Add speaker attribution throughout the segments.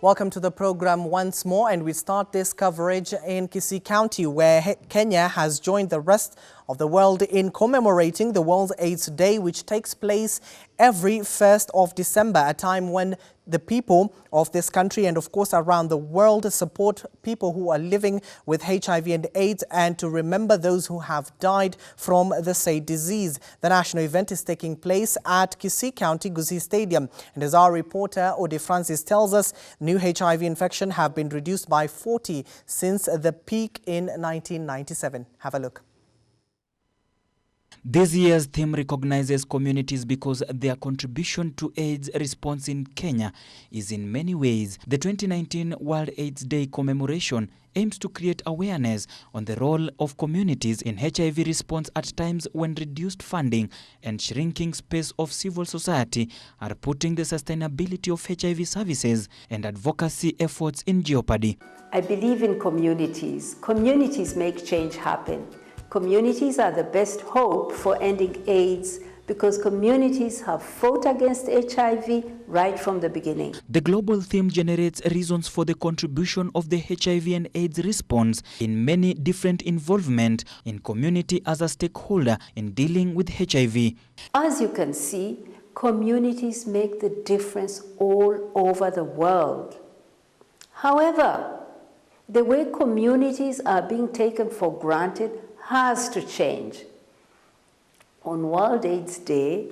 Speaker 1: Welcome to the program once more, and we start this coverage in Kisii County, where Kenya has joined the rest of the world in commemorating the World AIDS Day, which takes place every 1st of December, a time when the people of this country and of course around the world support people who are living with HIV and AIDS and to remember those who have died from the said disease. The national event is taking place at Kisii County Gusii Stadium, and as our reporter Ode Francis tells us, new HIV infection have been reduced by 40 since the peak in 1997. Have a look.
Speaker 2: This year's theme recognizes communities because their contribution to AIDS response in Kenya is in many ways. The 2019 World AIDS Day commemoration aims to create awareness on the role of communities in HIV response at times when reduced funding and shrinking space of civil society are putting the sustainability of HIV services and advocacy efforts in jeopardy.
Speaker 3: I believe in communities. Communities make change happen. Communities are the best hope for ending AIDS because communities have fought against HIV right from the beginning.
Speaker 2: The global theme generates reasons for the contribution of the HIV and AIDS response in many different involvement in community as a stakeholder in dealing with HIV.
Speaker 3: As you can see, communities make the difference all over the world. However, the way communities are being taken for granted has to change. On World AIDS Day,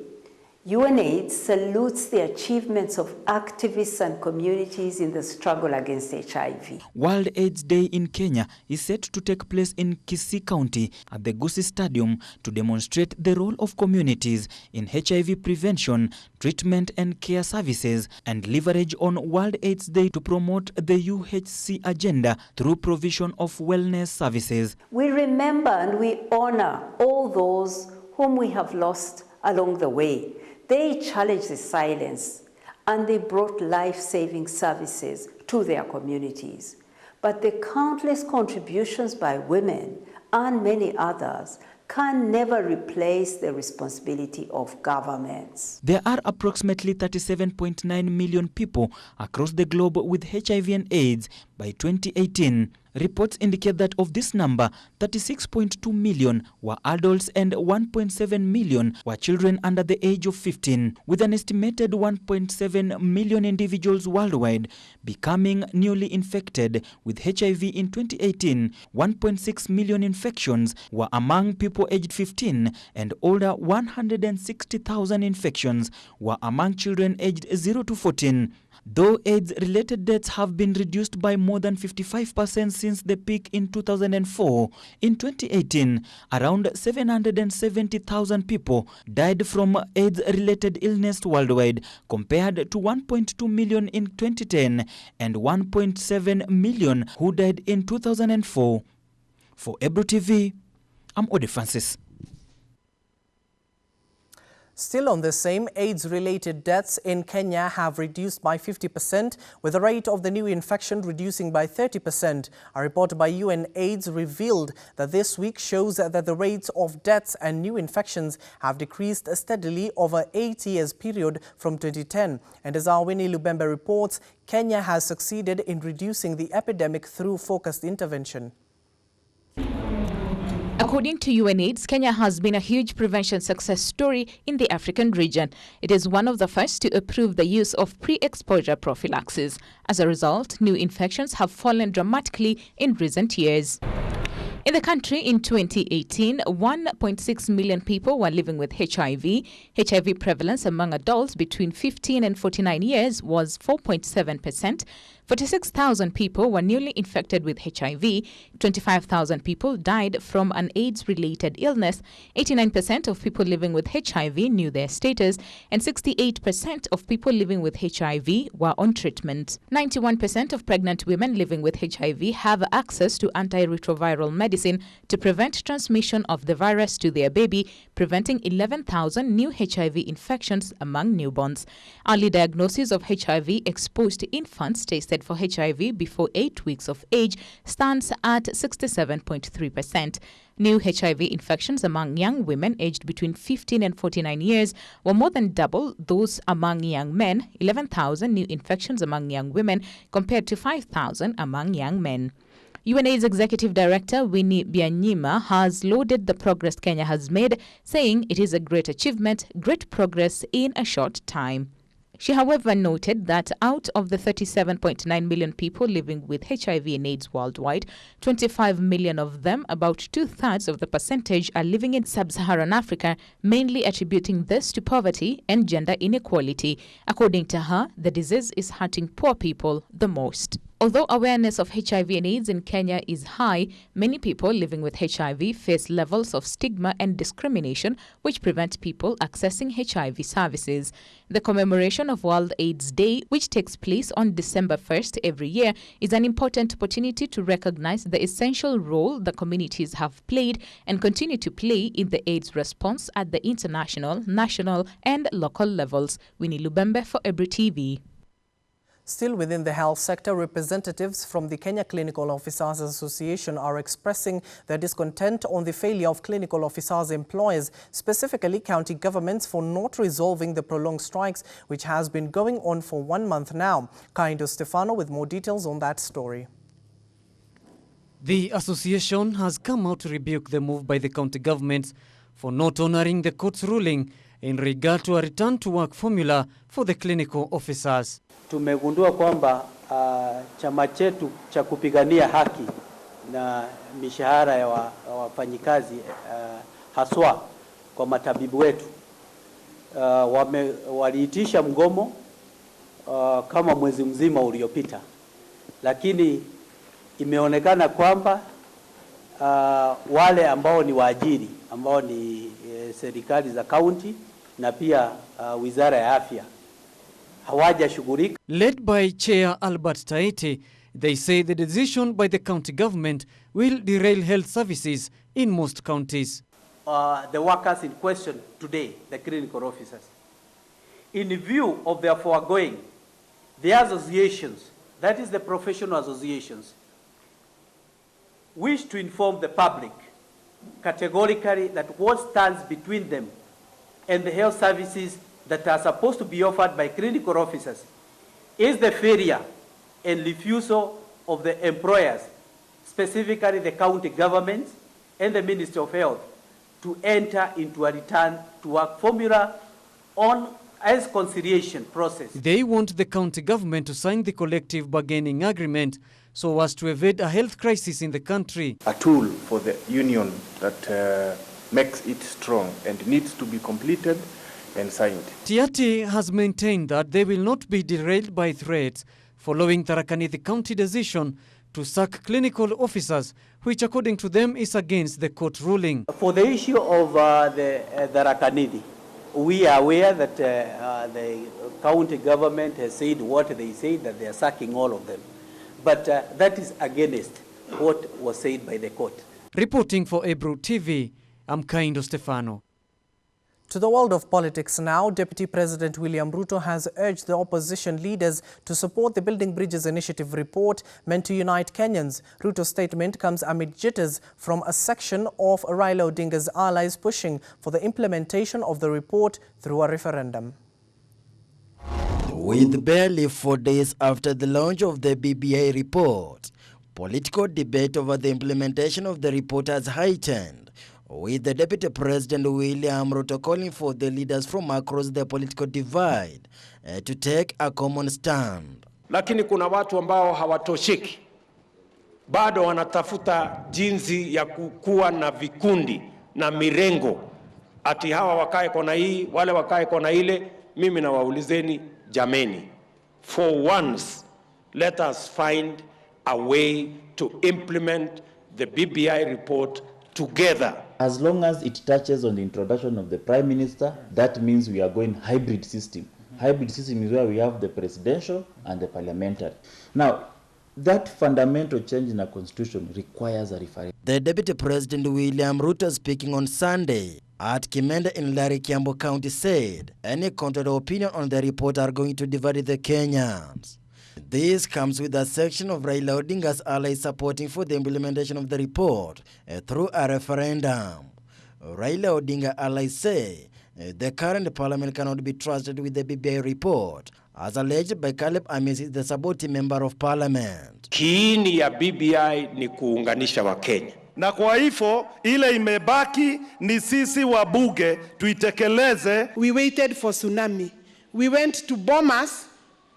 Speaker 3: UNAIDS salutes the achievements of activists and communities in the struggle against HIV.
Speaker 2: World AIDS Day in Kenya is set to take place in Kisii County at the Gusii Stadium to demonstrate the role of communities in HIV prevention, treatment and care services, and leverage on World AIDS Day to promote the UHC agenda through provision of wellness services.
Speaker 3: We remember and we honor all those whom we have lost along the way. They challenged the silence and they brought life-saving services to their communities. But the countless contributions by women and many others can never replace the responsibility of governments.
Speaker 2: There are approximately 37.9 million people across the globe with HIV and AIDS by 2018. Reports indicate that of this number, 36.2 million were adults and 1.7 million were children under the age of 15, with an estimated 1.7 million individuals worldwide becoming newly infected with HIV in 2018. 1.6 million infections were among people aged 15 and older. 160,000 infections were among children aged 0 to 14. Though AIDS-related deaths have been reduced by more than 55% since the peak in 2004, in 2018, around 770,000 people died from AIDS-related illness worldwide, compared to 1.2 million in 2010 and 1.7 million who died in 2004. For Ebro TV, I'm Ode Francis.
Speaker 1: Still on the same, AIDS-related deaths in Kenya have reduced by 50%, with the rate of the new infection reducing by 30%. A report by UNAIDS revealed that this week shows that the rates of deaths and new infections have decreased steadily over 8 years period from 2010. And as our Winnie Lubembe reports, Kenya has succeeded in reducing the epidemic through focused intervention.
Speaker 4: According to UNAIDS, Kenya has been a huge prevention success story in the African region. It is one of the first to approve the use of pre-exposure prophylaxis. As a result, new infections have fallen dramatically in recent years. In the country in 2018, 1.6 million people were living with HIV. HIV prevalence among adults between 15 and 49 years was 4.7%. 46,000 people were newly infected with HIV. 25,000 people died from an AIDS-related illness. 89% of people living with HIV knew their status, and 68% of people living with HIV were on treatment. 91% of pregnant women living with HIV have access to antiretroviral medicine to prevent transmission of the virus to their baby, preventing 11,000 new HIV infections among newborns. Early diagnosis of HIV exposed infants tasted tested for HIV before 8 weeks of age stands at 67.3%. New HIV infections among young women aged between 15 and 49 years were more than double those among young men, 11,000 new infections among young women compared to 5,000 among young men. UNAIDS Executive Director Winnie Byanyima has lauded the progress Kenya has made, saying it is a great achievement, great progress in a short time. She, however, noted that out of the 37.9 million people living with HIV and AIDS worldwide, 25 million of them, about 2/3 of the percentage, are living in sub-Saharan Africa, mainly attributing this to poverty and gender inequality. According to her, the disease is hurting poor people the most. Although awareness of HIV and AIDS in Kenya is high, many people living with HIV face levels of stigma and discrimination which prevent people accessing HIV services. The commemoration of World AIDS Day, which takes place on December 1st every year, is an important opportunity to recognize the essential role the communities have played and continue to play in the AIDS response at the international, national, and local levels. Winnie Lubembe for Ebru TV.
Speaker 1: Still within the health sector, representatives from the Kenya Clinical Officers Association are expressing their discontent on the failure of clinical officers' employers, specifically county governments, for not resolving the prolonged strikes which has been going on for 1 month now. Kaindo Stefano with more details on that story.
Speaker 5: The association has come out to rebuke the move by the county governments for not honoring the court's ruling in regard to a return to work formula for the clinical officers.
Speaker 6: Tumegundua kwamba chama chetu cha kupigania haki na mishahara ya wafanyikazi haswa kwa matabibu wetu waliitisha mgomo kama mwezi mzima uliopita, lakini imeonekana kwamba wale ambao ni waajiri ambao ni serikali za kaunti na pia wizara ya afya hawajashughulika.
Speaker 5: Led by Chair Albert Taete, they say the decision by the county government will derail health services in most counties.
Speaker 6: The workers in question today, the clinical officers, in view of their foregoing, the associations, that is the professional associations, wish to inform the public categorically that what stands between them and the health services that are supposed to be offered by clinical officers is the failure and refusal of the employers, specifically the county governments and the Ministry of Health, to enter into a return to work formula on as conciliation process.
Speaker 5: They want the county government to sign the collective bargaining agreement so as to evade a health crisis in the country.
Speaker 7: A tool for the union that makes it strong and needs to be completed and signed.
Speaker 5: Tiati has maintained that they will not be derailed by threats following Tharaka Nithi County decision to sack clinical officers, which according to them is against the court ruling.
Speaker 6: For the issue of the Tharaka Nithi, we are aware that the county government has said what they say, that they are sacking all of them. But that is against what was said by the court.
Speaker 5: Reporting for Ebru TV, I'm Kaindo Stefano.
Speaker 1: To the world of politics now, Deputy President William Ruto has urged the opposition leaders to support the Building Bridges Initiative report meant to unite Kenyans. Ruto's statement comes amid jitters from a section of Raila Odinga's allies pushing for the implementation of the report through a referendum.
Speaker 8: With barely 4 days after the launch of the BBI report, political debate over the implementation of the report has heightened, with the Deputy President William Ruto calling for the leaders from across the political divide to take a common stand.
Speaker 9: Lakini kuna watu ambao hawatosheki, bado wanatafuta jinsi ya kukua na vikundi na mirengo, ati hawa wakae kona hii, wale wakae kona ile. Mimi na waulizeni jameni, for once let us find a way to implement the BBI report together.
Speaker 10: As long as it touches on the introduction of the Prime Minister, that means we are going hybrid system. Hybrid system is where we have the presidential and the parliamentary. Now, that fundamental change in the constitution requires a referendum.
Speaker 8: The Deputy President William Ruto, speaking on Sunday at Kimende in Kiambu County, said any contrary opinion on the report are going to divide the Kenyans. This comes with a section of Raila Odinga's allies supporting for the implementation of the report through a referendum. Raila Odinga allies say the current parliament cannot be trusted with the BBI report, as alleged by Caleb Amisi, the supporting member of parliament.
Speaker 9: Kiini ya BBI ni kuunganisha Wakenya.
Speaker 11: Na kwa hivyo ile imebaki ni sisi wabunge tuitekeleze.
Speaker 12: We waited for tsunami. We went to Bomas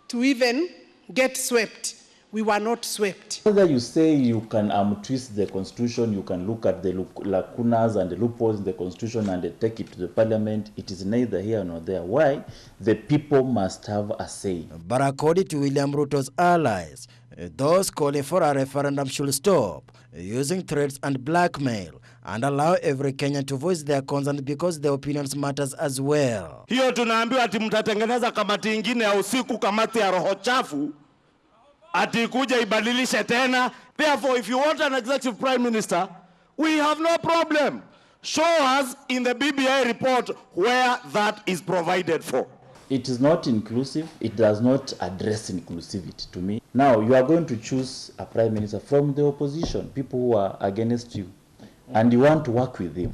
Speaker 12: to even get swept. We were not swept.
Speaker 10: Whether you say you can twist the constitution, you can look at the lacunas and the loopholes in the constitution and take it to the parliament, it is neither here nor there. Why? The people must have a say.
Speaker 8: But according to William Ruto's allies, those calling for a referendum should stop using threats and blackmail and allow every Kenyan to voice their concerns because their opinions matters as well.
Speaker 11: Hiyo tunaambiwa ati mtatengeneza kamati ingine ya usiku, kamati ya roho chafu, ati kuja ibadilishe tena. Therefore, if you want an executive prime minister, we have no problem. Show us in the BBI report where that is provided for.
Speaker 10: It is not inclusive. It does not address inclusivity to me. Now, you are going to choose a prime minister from the opposition, people who are against you, and you want to work with him.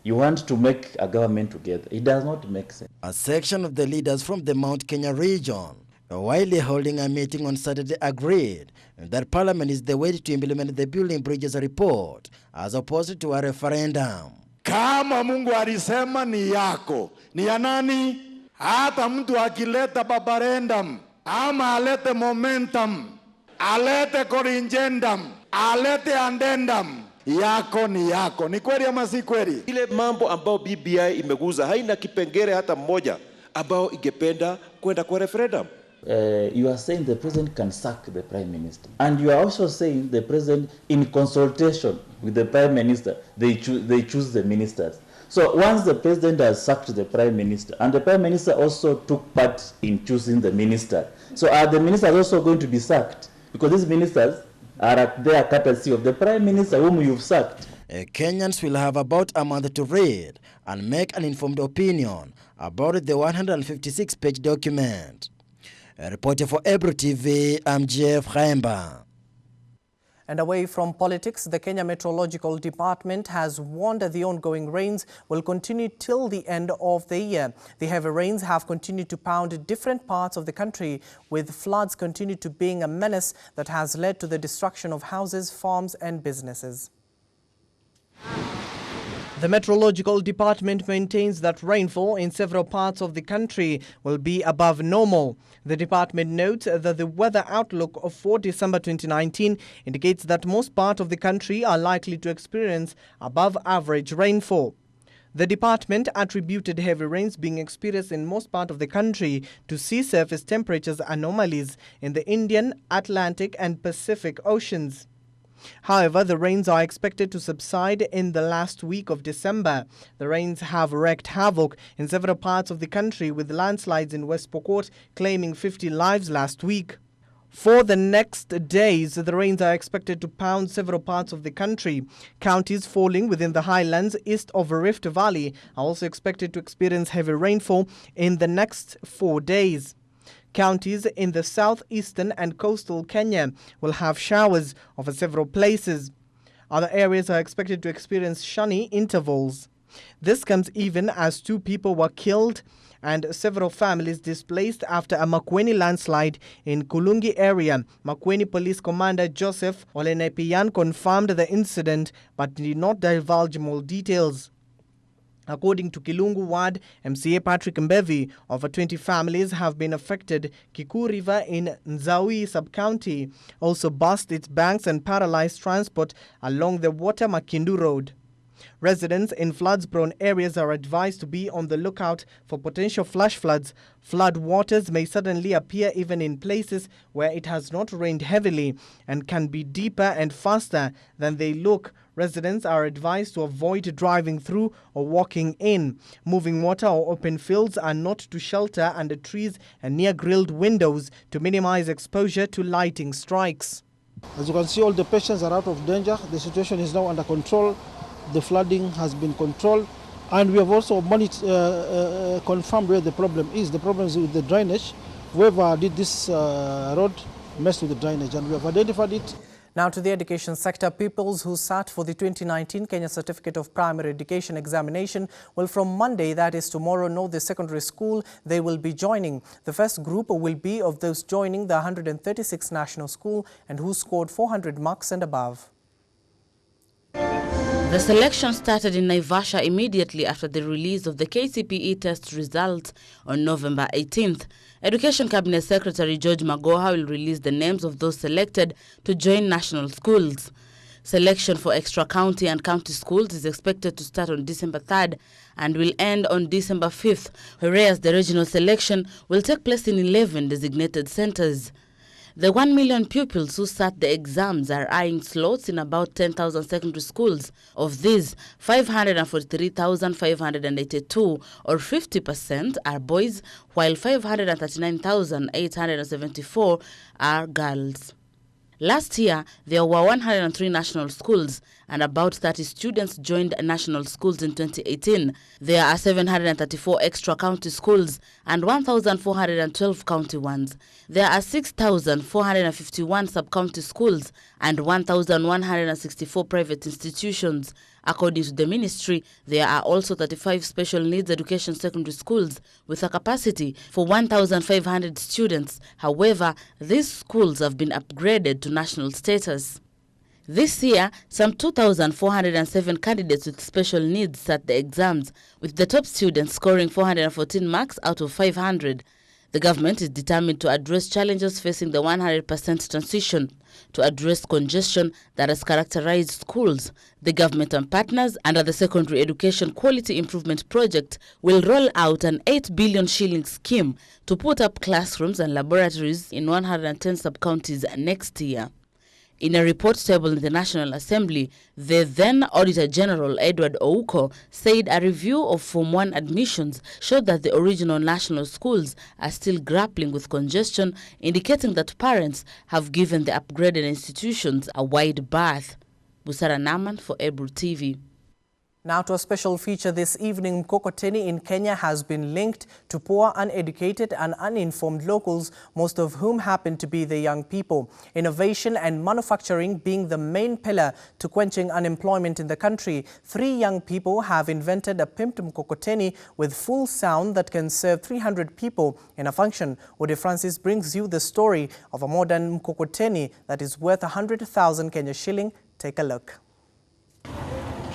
Speaker 10: You want to make a government together. It does not make sense.
Speaker 8: A section of the leaders from the Mount Kenya region, while holding a meeting on Saturday, agreed that Parliament is the way to implement the Building Bridges report as opposed to a referendum.
Speaker 11: Kama Mungu alisema ni yako, ni ya nani? Hata mtu akileta referendum, ama alete momentum, alete corrigendum, alete addendum, yako ni yako. Ni kweli ama si kweli?
Speaker 9: Ile mambo ambao BBI imeguza haina kipengele hata mmoja ambao ingependa kwenda kwa referendum.
Speaker 10: You are saying the president can sack the prime minister, and you are also saying the president, in consultation with the prime minister, they choose the ministers. So once the president has sacked the prime minister, and the prime minister also took part in choosing the minister, so are the ministers also going to be sacked? Because these ministers are at their courtesy of the prime minister whom you've sacked.
Speaker 8: Kenyans will have about a month to read and make an informed opinion about the 156-page document. A reporter for Ebro TV, I'm Jeff Khaemba.
Speaker 1: And away from politics, the Kenya Meteorological Department has warned that the ongoing rains will continue till the end of the year. The heavy rains have continued to pound different parts of the country, with floods continue to being a menace that has led to the destruction of houses, farms and businesses. The Meteorological Department maintains that rainfall in several parts of the country will be above normal. The department notes that the weather outlook for December 2019 indicates that most parts of the country are likely to experience above average rainfall. The department attributed heavy rains being experienced in most parts of the country to sea surface temperatures anomalies in the Indian, Atlantic and Pacific Oceans. However, the rains are expected to subside in the last week of December. The rains have wreaked havoc in several parts of the country, with landslides in West Pokot claiming 50 lives last week. For the next days, the rains are expected to pound several parts of the country. Counties falling within the highlands east of Rift Valley are also expected to experience heavy rainfall in the next 4 days. Counties in the southeastern and coastal Kenya will have showers over several places. Other areas are expected to experience sunny intervals. This comes even as 2 people were killed and several families displaced after a Makueni landslide in Kulungi area. Makueni Police Commander Joseph Olenepian confirmed the incident but did not divulge more details. According to Kilungu Ward MCA Patrick Mbevi, over 20 families have been affected. Kiku River in Nzawi sub-county also burst its banks and paralyzed transport along the Water Makindu Road. Residents in floods-prone areas are advised to be on the lookout for potential flash floods. Flood waters may suddenly appear even in places where it has not rained heavily and can be deeper and faster than they look. Residents are advised to avoid driving through or walking in. Moving water or open fields are not to shelter under trees and near grilled windows to minimize exposure to lighting strikes.
Speaker 13: As you can see, all the patients are out of danger. The situation is now under control. The flooding has been controlled, and we have also confirmed where the problem is. The problem is with the drainage. Whoever did this road messed with the drainage, and we have identified it.
Speaker 1: Now to the education sector, pupils who sat for the 2019 Kenya Certificate of Primary Education examination will from Monday, that is tomorrow, know the secondary school they will be joining. The first group will be of those joining the 136 national school and who scored 400 marks and above.
Speaker 14: The selection started in Naivasha immediately after the release of the KCPE test results on November 18th. Education Cabinet Secretary George Magoha will release the names of those selected to join national schools. Selection for extra county and county schools is expected to start on December 3rd and will end on December 5th, whereas the regional selection will take place in 11 designated centers. The 1 million pupils who sat the exams are eyeing slots in about 10,000 secondary schools. Of these, 543,582 or 50% are boys, while 539,874 are girls. Last year, there were 103 national schools and about 30 students joined national schools in 2018. There are 734 extra county schools and 1,412 county ones. There are 6,451 sub-county schools and 1,164 private institutions. According to the ministry, there are also 35 special needs education secondary schools with a capacity for 1,500 students. However, these schools have been upgraded to national status. This year, some 2,407 candidates with special needs sat the exams, with the top students scoring 414 marks out of 500. The government is determined to address challenges facing the 100% transition, to address congestion that has characterized schools. The government and partners under the Secondary Education Quality Improvement Project will roll out an 8 billion shilling scheme to put up classrooms and laboratories in 110 sub-counties next year. In a report tabled in the National Assembly, the then Auditor General Edward Ouko said a review of Form 1 admissions showed that the original national schools are still grappling with congestion, indicating that parents have given the upgraded institutions a wide berth. Busara Naman for Ebru TV.
Speaker 1: Now to a special feature this evening. Mkokoteni in Kenya has been linked to poor, uneducated and uninformed locals, most of whom happen to be the young people. Innovation and manufacturing being the main pillar to quenching unemployment in the country. 3 young people have invented a pimped mkokoteni with full sound that can serve 300 people in a function. Ode Francis brings you the story of a modern mkokoteni that is worth 100,000 Kenya shilling. Take a look.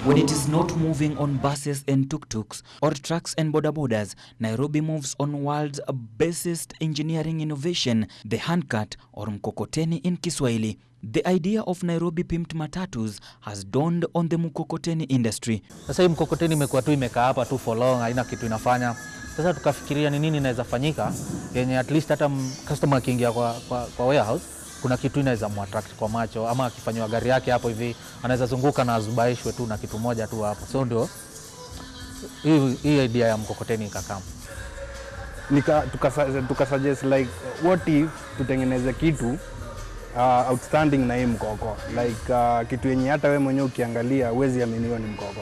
Speaker 2: When it is not moving on buses and tuk-tuks or trucks and boda-bodas, Nairobi moves on world's basest engineering innovation, the handcart or mkokoteni in Kiswahili. The idea of Nairobi pimped matatus has dawned on the mkokoteni industry.
Speaker 15: Sasa hii mkokoteni imekuwa tu imekaa hapa tu for long, haina kitu inafanya. Sasa tukafikiria ni nini inaweza fanyika yenye at least hata customer akiingia kwa warehouse kuna kitu inaweza muattract kwa macho, ama akifanywa gari yake hapo hivi anaweza zunguka na azubaishwe tu na kitu moja tu hapo. So ndio hii idea ya mkokoteni ikakama.
Speaker 16: Tukasuggest like what if tutengeneze kitu outstanding na hii mkoko, like kitu yenye hata wewe mwenyewe ukiangalia huwezi aminiwa ni mkoko.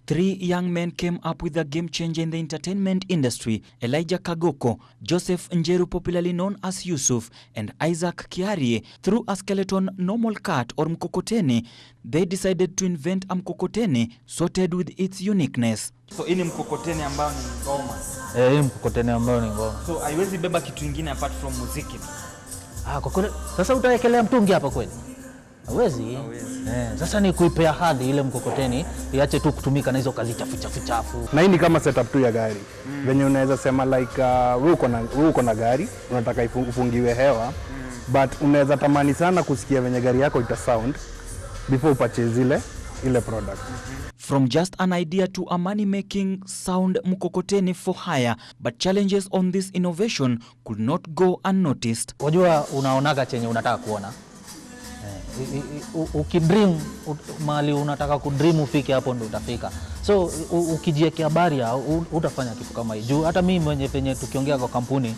Speaker 2: 3 young men came up with a game changer in the entertainment industry. Elijah Kagoko, Joseph Njeru, popularly known as Yusuf, and Isaac Kiarie. Through a skeleton normal cart or mkokoteni, they decided to invent a mkokoteni sorted with its uniqueness.
Speaker 17: So hii ni mkokoteni ambayo ni ngoma.
Speaker 15: Hii mkokoteni ambayo ni ngoma.
Speaker 17: So haiwezi beba kitu kingine apart from muziki.
Speaker 15: Sasa utawekelea mtungi hapa kweli? Hawezi. Sasa ni kuipea hadhi ile mkokoteni iache tu kutumika na hizo kazi chafu.
Speaker 16: Na hii ni kama setup tu ya gari. Venye unaweza sema like wewe uko na gari, unataka ufungiwe hewa, but unaweza tamani sana kusikia venye gari yako ita sound before purchase ile product.
Speaker 2: From just an idea to a money-making sound mkokoteni for hire, but challenges on this innovation could not go unnoticed.
Speaker 15: Wajua unaonaga chenye unataka kuona. Ukidream mali unataka kudream ufike hapo ndo utafika. So ukijiwekea baria utafanya kitu kama hiyo. Hata mimi mwenye penye tukiongea kwa kampuni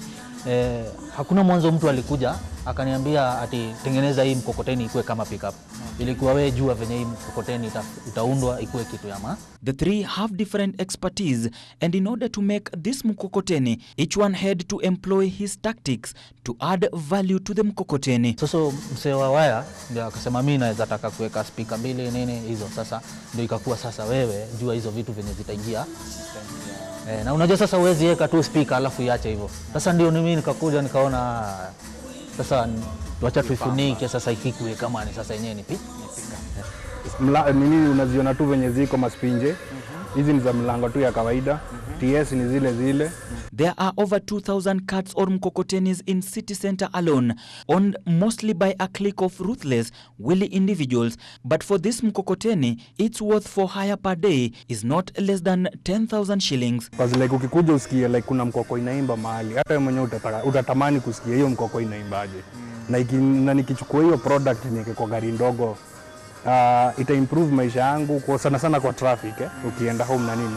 Speaker 15: hakuna mwanzo mtu alikuja akaniambia ati tengeneza hii mkokoteni ikuwe kama pickup. Ilikuwa wewe jua venye hii mkokoteni utaundwa ikuwe kitu ya ma.
Speaker 2: The three have different expertise, and in order to make this mkokoteni, each one had to employ his tactics to add value to the mkokoteni.
Speaker 15: Sasa msee wa waya ndio akasema mimi naweza taka kuweka speaker mbili nini hizo. Sasa ndio ikakuwa sasa wewe jua hizo vitu venye zitaingia. Na unajua sasa uwezi weka tu speaker alafu iache hivyo. Sasa ndio mimi nikakuja nikaona sasa tuacha tuifunike sasa ikikuwe kama ni sasa yenyewe ni pika.
Speaker 16: Nini unaziona tu venye ziko maspinje. Hizi ni za mlango tu ya kawaida. TS ni zile.
Speaker 2: There are over 2,000 carts or mkokotenis in city center alone, owned mostly by a clique of ruthless, willy individuals. But for this mkokoteni, its worth for hire per day is not less than 10,000 shillings.
Speaker 16: Because like ukikuja usikie like kuna mkoko inaimba mahali, hata wewe mwenyewe utatamani kusikia hiyo mkoko inaimbaje. Na nikichukua hiyo product niweke kwa gari ndogo, ita improve maisha yangu kwa sana kwa traffic ukienda home na nini.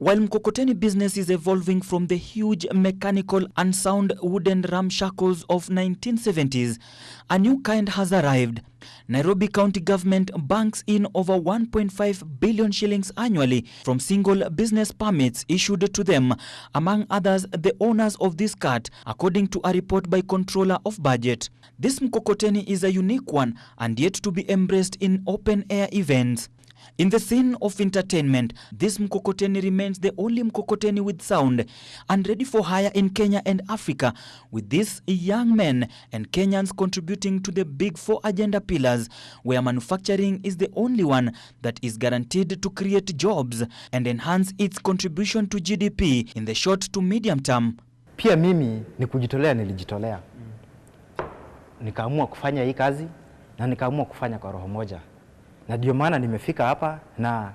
Speaker 2: While mkokoteni business is evolving from the huge mechanical and sound wooden ramshackles of 1970s, a new kind has arrived. Nairobi County Government banks in over 1.5 billion shillings annually from single business permits issued to them, among others the owners of this cart, according to a report by Controller of Budget. This mkokoteni is a unique one and yet to be embraced in open-air events. In the scene of entertainment, this mkokoteni remains the only mkokoteni with sound and ready for hire in Kenya and Africa, with these young men and Kenyans contributing to the big 4 agenda pillars, where manufacturing is the only one that is guaranteed to create jobs and enhance its contribution to GDP in the short to medium term.
Speaker 18: Pia mimi ni kujitolea, nilijitolea. Nikaamua kufanya hii kazi na nikaamua kufanya kwa roho moja. Na ndio maana nimefika hapa, na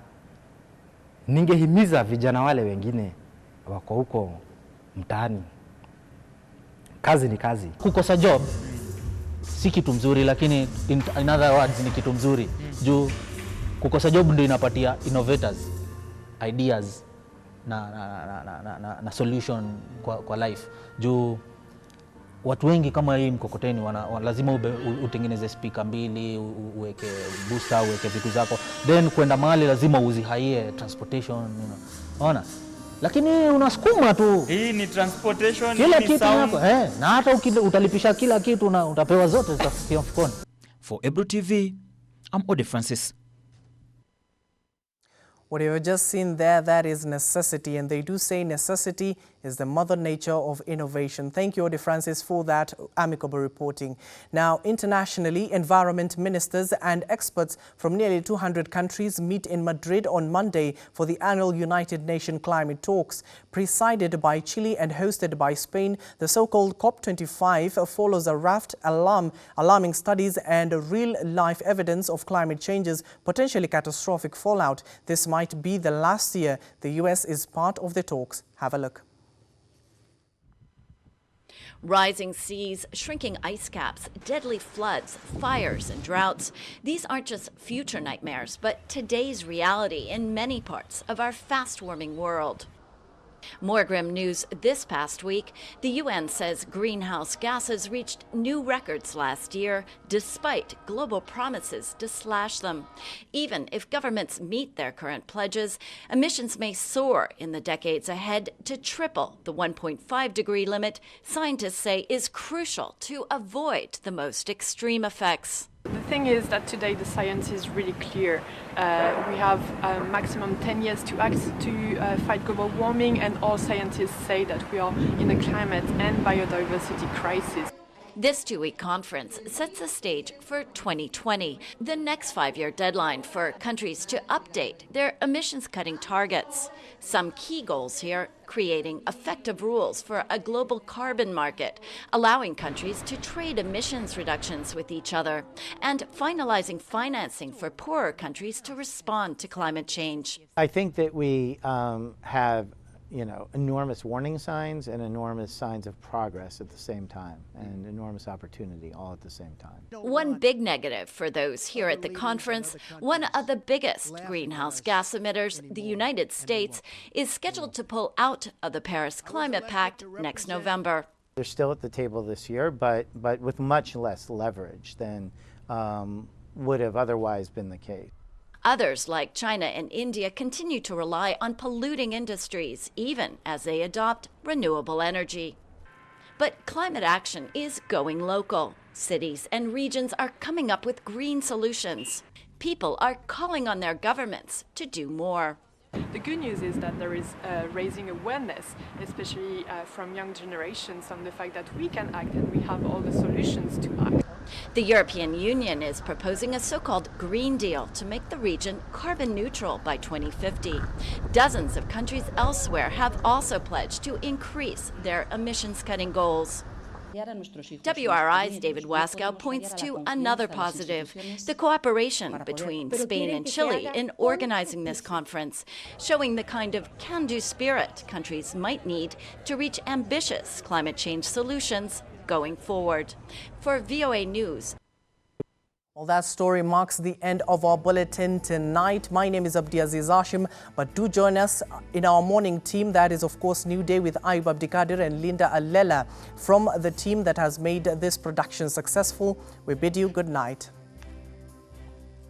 Speaker 18: ningehimiza vijana wale wengine wako huko mtaani. Kazi ni kazi.
Speaker 15: Kukosa job si kitu mzuri, lakini in other words ni kitu mzuri. Juu kukosa job ndio inapatia innovators ideas na solution kwa life. Juu watu wengi kama hii mkokoteni lazima utengeneze speaker mbili, uweke booster, uweke vitu zako, then kwenda mahali lazima uzihaie transportation, unaona. Lakini unasukuma tu.
Speaker 17: Hii ni transportation,
Speaker 15: kila kitu hapo, na hata utalipisha kila kitu na utapewa zote zitafikia mfukoni.
Speaker 2: For Ebro TV, I'm Ode Francis.
Speaker 1: What you have just seen there, that is necessity, and they do say necessity is the mother nature of innovation. Thank you, Ode Francis, for that amicable reporting. Now, internationally, environment ministers and experts from nearly 200 countries meet in Madrid on Monday for the annual United Nations climate talks. Presided by Chile and hosted by Spain, the so-called COP25 follows a raft alarming studies and real-life evidence of climate change's potentially catastrophic fallout. This might be the last year the U.S. is part of the talks. Have a look.
Speaker 19: Rising seas, shrinking ice caps, deadly floods, fires and droughts. These aren't just future nightmares, but today's reality in many parts of our fast-warming world. More grim news this past week. The UN says greenhouse gases reached new records last year, despite global promises to slash them. Even if governments meet their current pledges, emissions may soar in the decades ahead to triple the 1.5-degree limit scientists say is crucial to avoid the most extreme effects.
Speaker 20: The thing is that today the science is really clear. We have a maximum 10 years to act to fight global warming, and all scientists say that we are in a climate and biodiversity crisis.
Speaker 19: This 2-week conference sets the stage for 2020, the next 5-year deadline for countries to update their emissions-cutting targets. Some key goals here: creating effective rules for a global carbon market, allowing countries to trade emissions reductions with each other, and finalizing financing for poorer countries to respond to climate change.
Speaker 21: I think that we have enormous warning signs and enormous signs of progress at the same time, and enormous opportunity all at the same time.
Speaker 19: One big negative for those here at the conference: one of the biggest greenhouse gas emitters, the United States, is scheduled to pull out of the Paris Climate Pact next November.
Speaker 21: They're still at the table this year, but with much less leverage than would have otherwise been the case.
Speaker 19: Others, like China and India, continue to rely on polluting industries, even as they adopt renewable energy. But climate action is going local. Cities and regions are coming up with green solutions. People are calling on their governments to do more.
Speaker 20: The good news is that there is raising awareness, especially from young generations, on the fact that we can act and we have all the solutions to act.
Speaker 19: The European Union is proposing a so-called Green Deal to make the region carbon neutral by 2050. Dozens of countries elsewhere have also pledged to increase their emissions-cutting goals. WRI's David Waskow points to another positive, the cooperation between Spain and Chile in organizing this conference, showing the kind of can-do spirit countries might need to reach ambitious climate change solutions going forward. For VOA News.
Speaker 1: Well, that story marks the end of our bulletin tonight. My name is Abdiaziz Hashim, but do join us in our morning team. That is, of course, New Day with Ayub Abdikadir and Linda Alela from the team that has made this production successful. We bid you good night.